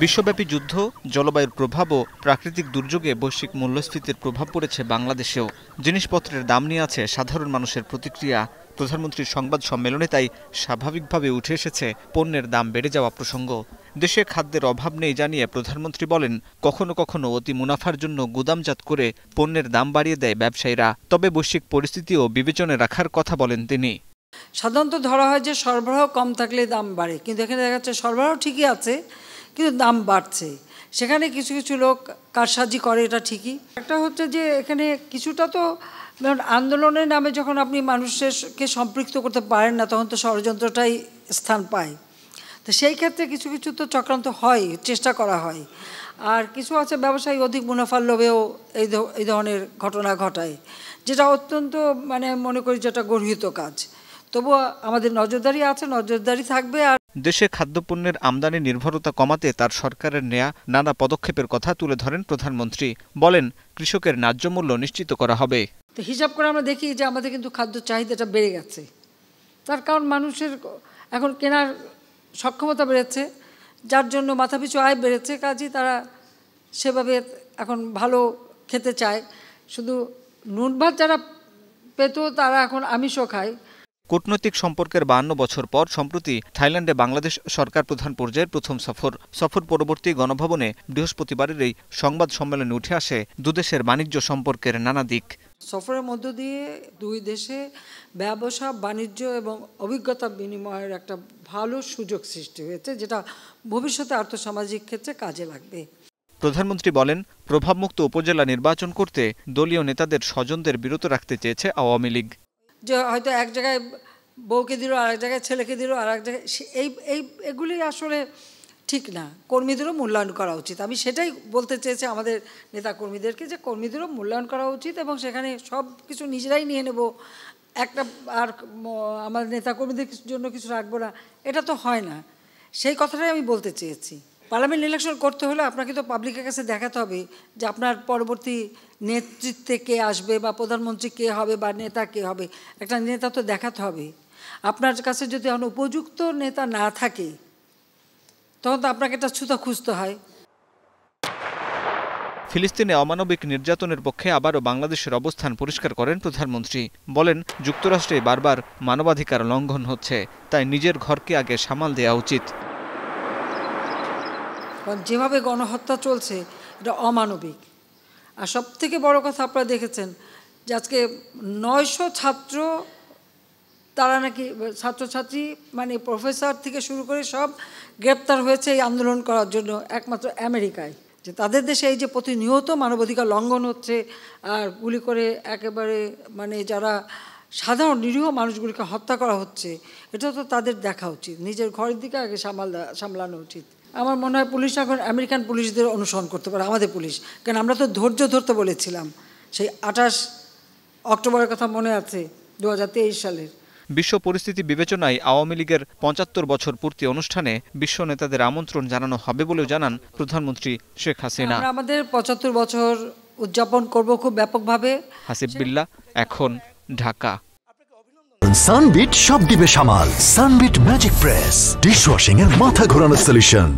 বিশ্বব্যাপী যুদ্ধ, জলবায়ুর প্রভাব ও প্রাকৃতিক দুর্যোগে বৈশ্বিক মূল্যস্ফীতির প্রভাব পড়েছে বাংলাদেশেও। জিনিসপত্রের দাম নিয়ে আছে সাধারণ মানুষের প্রতিক্রিয়া। প্রধানমন্ত্রীর সংবাদ সম্মেলনে তাই স্বাভাবিকভাবে উঠে এসেছে পণ্যের দাম বেড়ে যাওয়া প্রসঙ্গ। দেশে খাদ্যের অভাব নেই জানিয়ে প্রধানমন্ত্রী বলেন, কখনো কখনো অতি মুনাফার জন্য গুদামজাত করে পণ্যের দাম বাড়িয়ে দেয় ব্যবসায়ীরা। তবে বৈশ্বিক পরিস্থিতিও বিবেচনায় রাখার কথা বলেন তিনি। সাধারণত ধরা হয় যে সরবরাহ কম থাকলে দাম বাড়ে, কিন্তু এখানে দেখা যাচ্ছে সরবরাহ ঠিকই আছে কিন্তু দাম বাড়ছে। সেখানে কিছু কিছু লোক কারসাজি করে, এটা ঠিকই। একটা হচ্ছে যে এখানে কিছুটা তো আন্দোলনের নামে যখন আপনি মানুষকে সম্পৃক্ত করতে পারেন না, তখন তো ষড়যন্ত্রটাই স্থান পায়। তো সেই ক্ষেত্রে কিছু কিছু তো চক্রান্ত হয়, চেষ্টা করা হয়। আর কিছু আছে ব্যবসায়ী অধিক মুনাফার লোভেও এই ধরনের ঘটনা ঘটায়, যেটা অত্যন্ত মনে করি যেটা গর্হিত কাজ। তবুও আমাদের নজরদারি আছে, নজরদারি থাকবে। আর দেশে খাদ্যপণ্যের আমদানি নির্ভরতা কমাতে তার সরকারের নেয়া নানা পদক্ষেপের কথা তুলে ধরেন প্রধানমন্ত্রী। বলেন, কৃষকের ন্যায্য মূল্য নিশ্চিত করা হবে। তো হিসাব করে আমরা দেখি যে আমাদের কিন্তু খাদ্য চাহিদাটা বেড়ে গেছে। তার কারণ মানুষের এখন কেনার সক্ষমতা বেড়েছে, যার জন্য মাথাপিছু আয় বেড়েছে। কাজেই তারা সেভাবে এখন ভালো খেতে চায়। শুধু নুন ভাত যারা পেত তারা এখন আমিষও খায়। কূটনৈতিক সম্পর্কের 52 বছর পর সম্প্রতি থাইল্যান্ডে বাংলাদেশ সরকার প্রধান পর্যায়ের প্রথম সফর পরবর্তী গণভবনে বৃহস্পতিবারের এই সংবাদ সম্মেলনে উঠে আসে দুদেশের বাণিজ্য সম্পর্কের নানা দিক। সফরের মধ্য দিয়ে দুই দেশে ব্যবসা, বাণিজ্য এবং অভিজ্ঞতা বিনিময়ের একটা ভালো সুযোগ সৃষ্টি হয়েছে, যেটা ভবিষ্যতে আর্থসামাজিক ক্ষেত্রে কাজে লাগবে। প্রধানমন্ত্রী বলেন, প্রভাবমুক্ত উপজেলা নির্বাচন করতে দলীয় নেতাদের স্বজনদের বিরত রাখতে চেয়েছে আওয়ামী লীগ। যে হয়তো এক জায়গায় বউকে দিল, আর এক জায়গায় ছেলেকে দিল, আর এক জায়গায় এগুলি আসলে ঠিক না। কর্মীদেরও মূল্যায়ন করা উচিত। আমি সেটাই বলতে চেয়েছি আমাদের নেতা কর্মীদেরকে, যে কর্মীদেরও মূল্যায়ন করা উচিত এবং সেখানে সব কিছু নিজেরাই নিয়ে নেব, একটা আর আমাদের নেতা কর্মীদের জন্য কিছু রাখবো না, এটা তো হয় না। সেই কথাটাই আমি বলতে চেয়েছি। পার্লামেন্ট ইলেকশন করতে হলে আপনাকে তো পাবলিকের কাছে দেখাতে হবে যে আপনার পরবর্তী নেতৃত্বে কে আসবে, বা প্রধানমন্ত্রী কে হবে, বা নেতা কে হবে। একটা নেতা তো দেখাতে হবে। আপনার কাছে যদি এখন উপযুক্ত নেতা না থাকে, তখন তো আপনাকে একটা ছুতা খুঁজতে হয়। ফিলিস্তিনে অমানবিক নির্যাতনের পক্ষে আবারও বাংলাদেশের অবস্থান পরিষ্কার করেন প্রধানমন্ত্রী। বলেন, যুক্তরাষ্ট্রে বারবার মানবাধিকার লঙ্ঘন হচ্ছে, তাই নিজের ঘরকে আগে সামাল দেওয়া উচিত। যেভাবে গণহত্যা চলছে এটা অমানবিক। আর সবথেকে বড় কথা, আপনারা দেখেছেন যে আজকে 900 ছাত্র, তারা নাকি ছাত্রছাত্রী প্রফেসর থেকে শুরু করে সব গ্রেপ্তার হয়েছে এই আন্দোলন করার জন্য একমাত্র আমেরিকায়। যে তাদের দেশে এই যে প্রতিনিয়ত মানবাধিকার লঙ্ঘন হচ্ছে, আর গুলি করে একেবারে যারা সাধারণ নিরীহ মানুষগুলিকে হত্যা করা হচ্ছে, এটা তো তাদের দেখা উচিত। নিজের ঘরের দিকে আগে সামলানো উচিত। আমার মনে হয় পুলিশ এখন আমেরিকান পুলিশদের অনুসরণ করতে পারে, আমাদের পুলিশ। কারণ আমরা তো ধৈর্য ধরতে বলেছিলাম সেই 28 অক্টোবরের কথা মনে আছে, 2023 সালের। বিশ্ব পরিস্থিতি বিবেচনায় আওয়ামী লীগের 75 বছর পূর্তি অনুষ্ঠানে বিশ্ব নেতাদের আমন্ত্রণ জানানো হবে বলেও জানান প্রধানমন্ত্রী শেখ হাসিনা। আমরা আমাদের 75 বছর উদযাপন করব খুব ব্যাপকভাবে। হাসিব বিল্লাহ, এখন, ঢাকা। সানবিট সব দিবে সামাল। সানবিট ম্যাজিক প্রেস ডিশওয়াশিং এর মাথা ঘোরানো সলিউশন।